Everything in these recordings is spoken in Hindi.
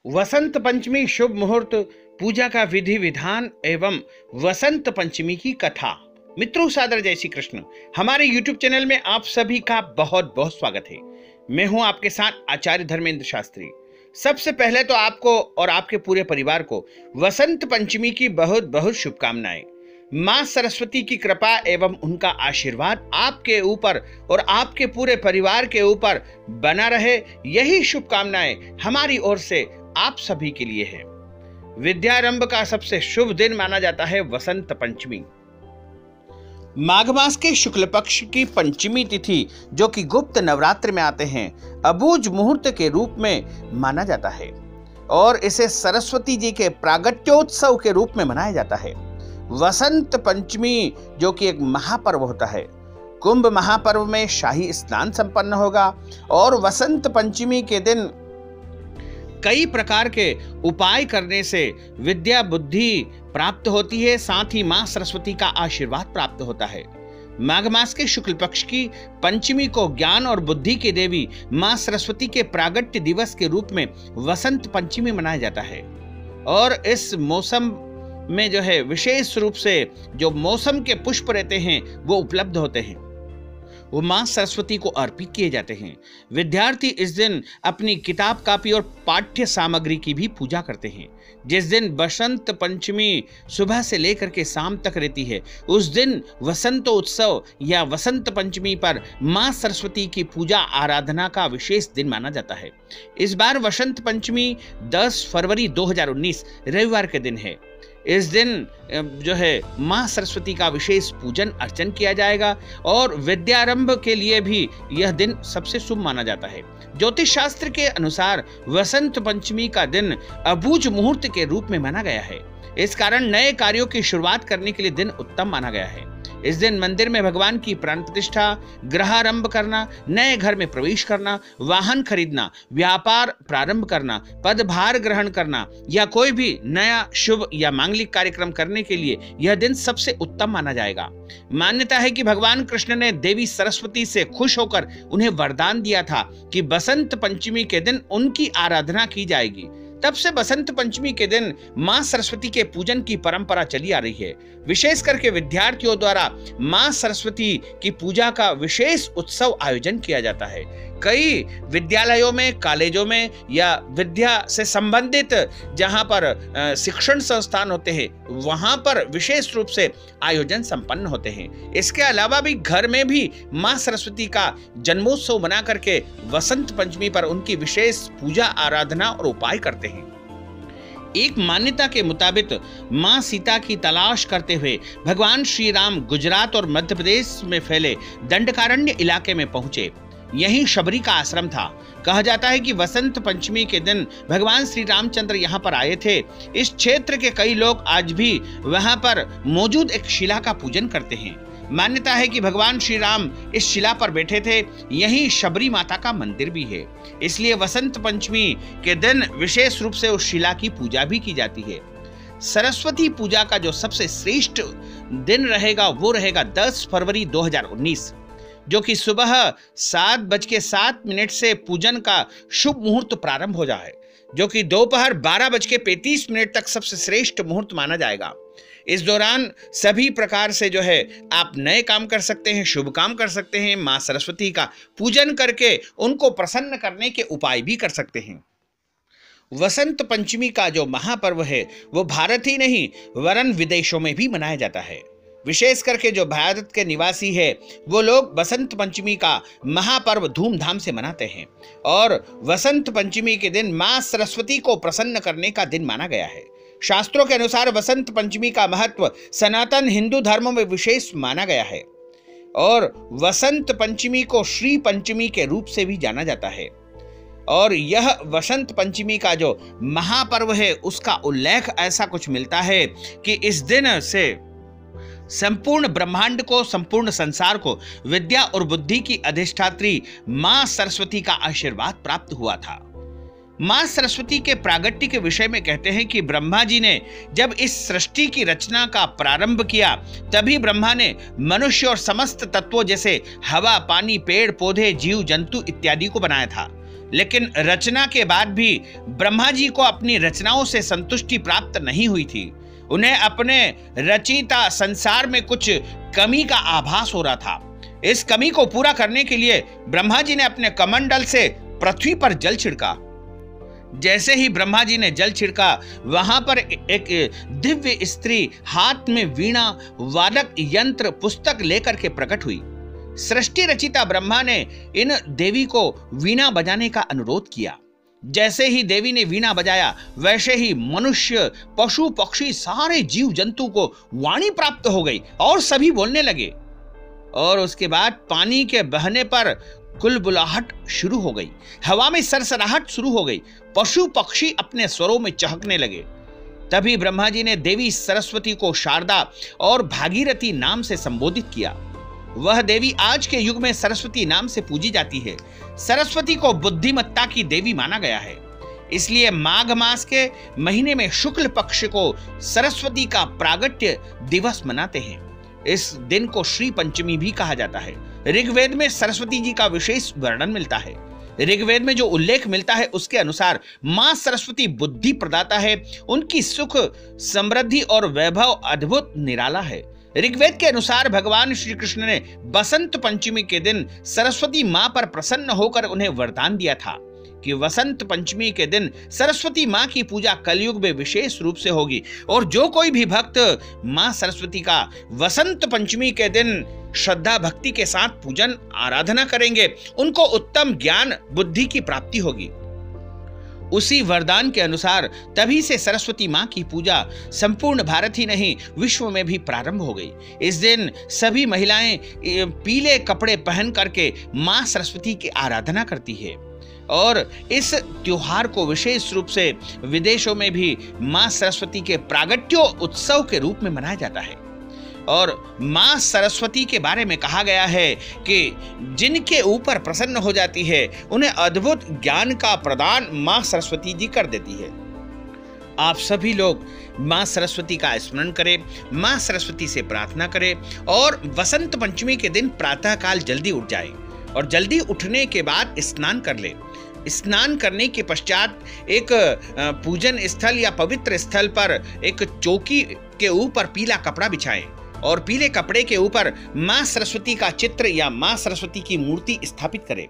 वसंत पंचमी शुभ मुहूर्त, पूजा का विधि विधान एवं वसंत पंचमी की कथा। मित्रों, सादर जय श्री कृष्ण। हमारे YouTube चैनल में आप सभी का बहुत बहुत स्वागत है। मैं हूं आपके साथ आचार्य धर्मेंद्र शास्त्री। सबसे पहले तो आपको और आपके पूरे परिवार को वसंत पंचमी की बहुत बहुत शुभकामनाएं। मां सरस्वती की कृपा एवं उनका आशीर्वाद आपके ऊपर और आपके पूरे परिवार के ऊपर बना रहे, यही शुभकामनाएं हमारी ओर से आप सभी के लिए है। विद्यारंभ का सबसे शुभ दिन माना जाता है वसंत पंचमी। माघ मास के शुक्ल पक्ष की पंचमी तिथि, जो कि गुप्त नवरात्र में आते हैं, अबूझ मुहूर्त के रूप में माना जाता है और इसे सरस्वती जी के प्रागट्योत्सव के रूप में मनाया जाता है। वसंत पंचमी जो कि एक महापर्व होता है, कुंभ महापर्व में शाही स्नान संपन्न होगा और वसंत पंचमी के दिन कई प्रकार के उपाय करने से विद्या बुद्धि प्राप्त होती है, साथ ही मां सरस्वती का आशीर्वाद प्राप्त होता है। माघ मास के शुक्ल पक्ष की पंचमी को ज्ञान और बुद्धि की देवी मां सरस्वती के प्रागट्य दिवस के रूप में वसंत पंचमी मनाया जाता है और इस मौसम में जो है विशेष रूप से जो मौसम के पुष्प रहते हैं वो उपलब्ध होते हैं, वो मां सरस्वती को अर्पित किए जाते हैं। विद्यार्थी इस दिन अपनी किताब कापी और पाठ्य सामग्री की भी पूजा करते हैं। जिस दिन बसंत पंचमी सुबह से लेकर के शाम तक रहती है, उस दिन वसंतोत्सव या वसंत पंचमी पर मां सरस्वती की पूजा आराधना का विशेष दिन माना जाता है। इस बार वसंत पंचमी 10 फरवरी 2019 रविवार के दिन है। इस दिन जो है मां सरस्वती का विशेष पूजन अर्चन किया जाएगा और विद्यारंभ के लिए भी यह दिन सबसे शुभ माना जाता है। ज्योतिष शास्त्र के अनुसार वसंत पंचमी का दिन अबूझ मुहूर्त के रूप में माना गया है। इस कारण नए कार्यों की शुरुआत करने के लिए दिन उत्तम माना गया है। इस दिन मंदिर में भगवान की प्राण प्रतिष्ठा, गृहारंभ करना, नए घर में प्रवेश करना, वाहन खरीदना, व्यापार प्रारंभ करना, पदभार ग्रहण करना या कोई भी नया शुभ या मांगलिक कार्यक्रम करने के लिए यह दिन सबसे उत्तम माना जाएगा। मान्यता है कि भगवान कृष्ण ने देवी सरस्वती से खुश होकर उन्हें वरदान दिया था कि बसंत पंचमी के दिन उनकी आराधना की जाएगी। तब से बसंत पंचमी के दिन मां सरस्वती के पूजन की परंपरा चली आ रही है। विशेष करके विद्यार्थियों द्वारा मां सरस्वती की पूजा का विशेष उत्सव आयोजन किया जाता है। कई विद्यालयों में, कॉलेजों में या विद्या से संबंधित जहां पर शिक्षण संस्थान होते हैं, वहां पर विशेष रूप से आयोजन संपन्न होते हैं। इसके अलावा भी घर में भी मां सरस्वती का जन्मोत्सव बना करके वसंत पंचमी पर उनकी विशेष पूजा आराधना और उपाय करते हैं। एक मान्यता के मुताबिक मां सीता की तलाश करते हुए भगवान श्री राम गुजरात और मध्य प्रदेश में फैले दंडकारण्य इलाके में पहुंचे। यही शबरी का आश्रम था। कहा जाता है कि वसंत पंचमी के दिन भगवान श्री रामचंद्र यहाँ पर आए थे। इस क्षेत्र के कई लोग आज भी वहां पर मौजूद एक शिला का पूजन करते हैं। मान्यता है कि भगवान श्री राम इस शिला पर बैठे थे। यही शबरी माता का मंदिर भी है, इसलिए वसंत पंचमी के दिन विशेष रूप से उस शिला की पूजा भी की जाती है। सरस्वती पूजा का जो सबसे श्रेष्ठ दिन रहेगा वो रहेगा 10 फरवरी 2019, जो कि सुबह 7:07 से पूजन का शुभ मुहूर्त प्रारंभ हो जाए, जो कि दोपहर 12:35 तक सबसे श्रेष्ठ मुहूर्त माना जाएगा। इस दौरान सभी प्रकार से जो है आप नए काम कर सकते हैं, शुभ काम कर सकते हैं, मां सरस्वती का पूजन करके उनको प्रसन्न करने के उपाय भी कर सकते हैं। वसंत पंचमी का जो महापर्व है वो भारत ही नहीं वरन विदेशों में भी मनाया जाता है। विशेष करके जो भारत के निवासी है वो लोग बसंत पंचमी का महापर्व धूमधाम से मनाते हैं और वसंत पंचमी के दिन मां सरस्वती को प्रसन्न करने का दिन माना गया है। शास्त्रों के अनुसार वसंत पंचमी का महत्व सनातन हिंदू धर्म में विशेष माना गया है और वसंत पंचमी को श्री पंचमी के रूप से भी जाना जाता है। और यह वसंत पंचमी का जो महापर्व है उसका उल्लेख ऐसा कुछ मिलता है कि इस दिन से संपूर्ण ब्रह्मांड को, संपूर्ण संसार को विद्या और बुद्धि की अधिष्ठात्री मां सरस्वती का आशीर्वाद प्राप्त हुआ था। मां सरस्वती के प्रागट्य के विषय में कहते हैं कि ब्रह्मा जी ने जब इस सृष्टि की रचना का प्रारंभ किया, तभी ब्रह्मा ने मनुष्य और समस्त तत्वों जैसे हवा, पानी, पेड़ पौधे, जीव जंतु इत्यादि को बनाया था। लेकिन रचना के बाद भी ब्रह्मा जी को अपनी रचनाओं से संतुष्टि प्राप्त नहीं हुई थी। उन्हें अपने रचिता संसार में कुछ कमी का आभास हो रहा था। इस कमी को पूरा करने के लिए ब्रह्मा जी ने अपने कमंडल से पृथ्वी पर जल छिड़का। जैसे ही ब्रह्मा जी ने जल छिड़का, वहां पर एक दिव्य स्त्री हाथ में वीणा, वादक यंत्र, पुस्तक लेकर के प्रकट हुई। सृष्टि रचिता ब्रह्मा ने इन देवी को वीणा बजाने का अनुरोध किया। जैसे ही देवी ने वीणा बजाया, वैसे ही मनुष्य, पशु, पक्षी, सारे जीव जंतु को वाणी प्राप्त हो गई और सभी बोलने लगे। और उसके बाद पानी के बहने पर कुलबुलाहट शुरू हो गई, हवा में सरसराहट शुरू हो गई, पशु पक्षी अपने स्वरों में चहकने लगे। तभी ब्रह्मा जी ने देवी सरस्वती को शारदा और भागीरथी नाम से संबोधित किया। वह देवी आज के युग में सरस्वती नाम से पूजी जाती है। सरस्वती को बुद्धिमत्ता की देवी माना गया है। इसलिए माघ मास के महीने में शुक्ल पक्ष को सरस्वती का प्रागट्य दिवस मनाते हैं। इस दिन को श्री पंचमी भी कहा जाता है। ऋग्वेद में सरस्वती जी का विशेष वर्णन मिलता है। ऋग्वेद में जो उल्लेख मिलता है उसके अनुसार मां सरस्वती बुद्धि प्रदाता है। उनकी सुख, समृद्धि और वैभव अद्भुत निराला है। ऋग्वेद के अनुसार भगवान श्री कृष्ण ने बसंत पंचमी के दिन सरस्वती मां पर प्रसन्न होकर उन्हें वरदान दिया था कि वसंत पंचमी के दिन सरस्वती मां की पूजा कलयुग में विशेष रूप से होगी, और जो कोई भी भक्त मां सरस्वती का वसंत पंचमी के दिन श्रद्धा भक्ति के साथ पूजन आराधना करेंगे, उनको उत्तम ज्ञान बुद्धि की प्राप्ति होगी। उसी वरदान के अनुसार तभी से सरस्वती मां की पूजा संपूर्ण भारत ही नहीं, विश्व में भी प्रारंभ हो गई। इस दिन सभी महिलाएं पीले कपड़े पहन करके मां सरस्वती की आराधना करती है, और इस त्योहार को विशेष रूप से विदेशों में भी मां सरस्वती के प्रागट्यो उत्सव के रूप में मनाया जाता है। और मां सरस्वती के बारे में कहा गया है कि जिनके ऊपर प्रसन्न हो जाती है, उन्हें अद्भुत ज्ञान का प्रदान मां सरस्वती जी कर देती है। आप सभी लोग मां सरस्वती का स्मरण करें, मां सरस्वती से प्रार्थना करें, और वसंत पंचमी के दिन प्रातः काल जल्दी उठ जाएं, और जल्दी उठने के बाद स्नान कर लें। स्नान करने के पश्चात एक पूजन स्थल या पवित्र स्थल पर एक चौकी के ऊपर पीला कपड़ा बिछाएं, और पीले कपड़े के ऊपर मां सरस्वती का चित्र या मां सरस्वती की मूर्ति स्थापित करें।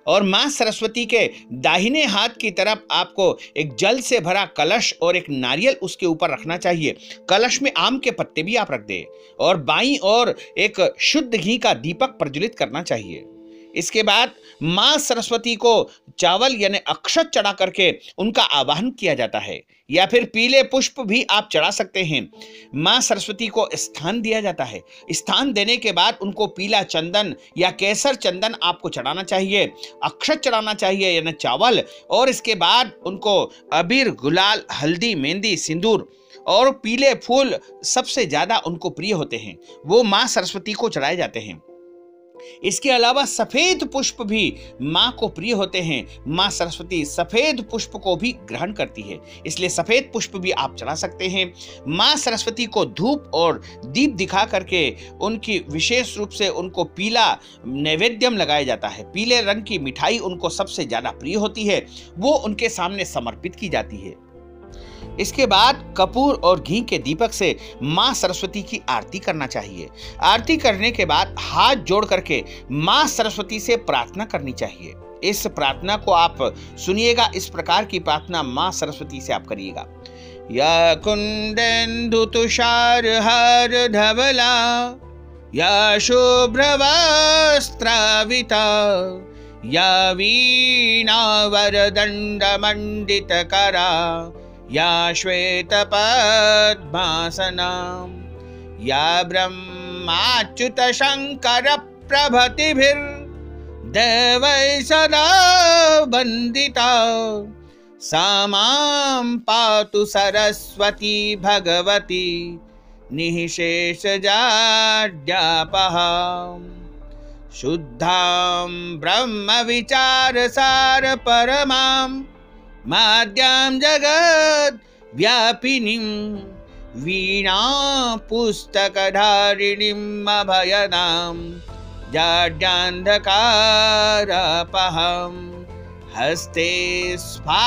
और मां सरस्वती के दाहिने हाथ की तरफ आपको एक जल से भरा कलश और एक नारियल उसके ऊपर रखना चाहिए। कलश में आम के पत्ते भी आप रख दें, और बाईं ओर एक शुद्ध घी का दीपक प्रज्वलित करना चाहिए। इसके बाद मां सरस्वती को चावल यानी अक्षत चढ़ा करके उनका आवाहन किया जाता है, या फिर पीले पुष्प भी आप चढ़ा सकते हैं। मां सरस्वती को स्थान दिया जाता है। स्थान देने के बाद उनको पीला चंदन या केसर चंदन आपको चढ़ाना चाहिए, अक्षत चढ़ाना चाहिए यानी चावल, और इसके बाद उनको अबीर, गुलाल, हल्दी, मेहंदी, सिंदूर और पीले फूल सबसे ज्यादा उनको प्रिय होते हैं, वो मां सरस्वती को चढ़ाए जाते हैं। इसके अलावा सफेद पुष्प भी मां को प्रिय होते हैं। मां सरस्वती सफेद पुष्प को भी ग्रहण करती है, इसलिए सफेद पुष्प भी आप चढ़ा सकते हैं। मां सरस्वती को धूप और दीप दिखा करके उनकी विशेष रूप से उनको पीला नैवेद्यम लगाया जाता है। पीले रंग की मिठाई उनको सबसे ज्यादा प्रिय होती है, वो उनके सामने समर्पित की जाती है। इसके बाद कपूर और घी के दीपक से मां सरस्वती की आरती करना चाहिए। आरती करने के बाद हाथ जोड़ करके मां सरस्वती से प्रार्थना करनी चाहिए। इस प्रार्थना को आप सुनिएगा। इस प्रकार की प्रार्थना मां सरस्वती से आप करिएगा। या कुंदेन्दु तुषार हार धवला, या शुभ्रवस्त्राविता, या वीणा वरदंड मंडित करा, या श्वेत पद्मासना, या ब्रह्माच्युत शंकर प्रभृतिभिर् देवैः सदा वन्दिता, सा मां पातु सरस्वती भगवती निःशेषजाड्यापहा। शुद्धां ब्रह्म विचार सार परमां माद्यां जगत् व्यापिनीं, वीणा पुस्तकधारिणीं अभयदां जाड्यान्धकारापहं। हस्ते स्फाटिकमालिकां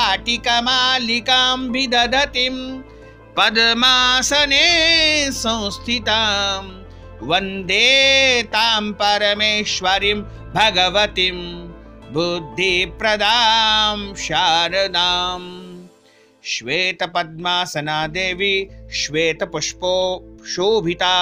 विदधतीं पद्मासने संस्थितां वन्दे तां परमेश्वरीं भगवतीं बुद्धिप्रदां शारदाम्। श्वेतपद्मासना देवी श्वेतपुष्पो शोभिता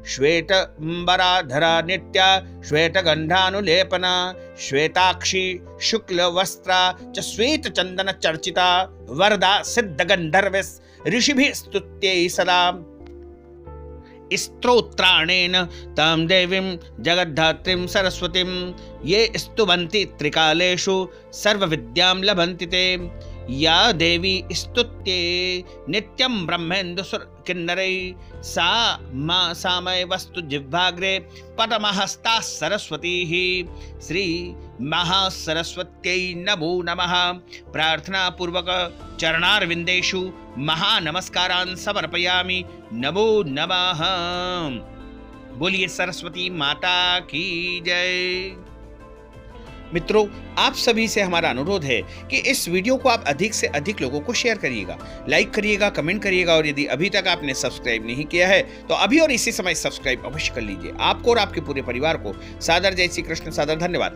श्वेतांबराधरा नित्या श्वेतगन्धानुलेपना श्वेताक्षी शुक्लवस्त्रा च श्वेतचन्दन चर्चिता वरदा सिद्धगन्धर्वैः ऋषिभिः स्तुत्यै सदा। स्तोत्राणेन तां देवीं जगद्धात्रीं सरस्वतीं ये स्तुवन्ति त्रिकालेषु सर्वविद्यां लभन्ति ते। या देवी स्तुत्ये नित्यं ब्रह्मेन्दुसुरकिन्नरैः सा मय वस्तु जिह्वाग्रे पद्महस्ता सरस्वती। श्री महासरस्वत्यै नमो नमः। प्रार्थना पूर्वक चरणारविन्देषु महानमस्कारान् समर्पयामि। नमो नमः। बोलिए सरस्वती माता की जय। मित्रों, आप सभी से हमारा अनुरोध है कि इस वीडियो को आप अधिक से अधिक लोगों को शेयर करिएगा, लाइक करिएगा, कमेंट करिएगा और यदि अभी तक आपने सब्सक्राइब नहीं किया है तो अभी और इसी समय सब्सक्राइब अवश्य कर लीजिए। आपको और आपके पूरे परिवार को सादर जय श्री कृष्ण, सादर धन्यवाद।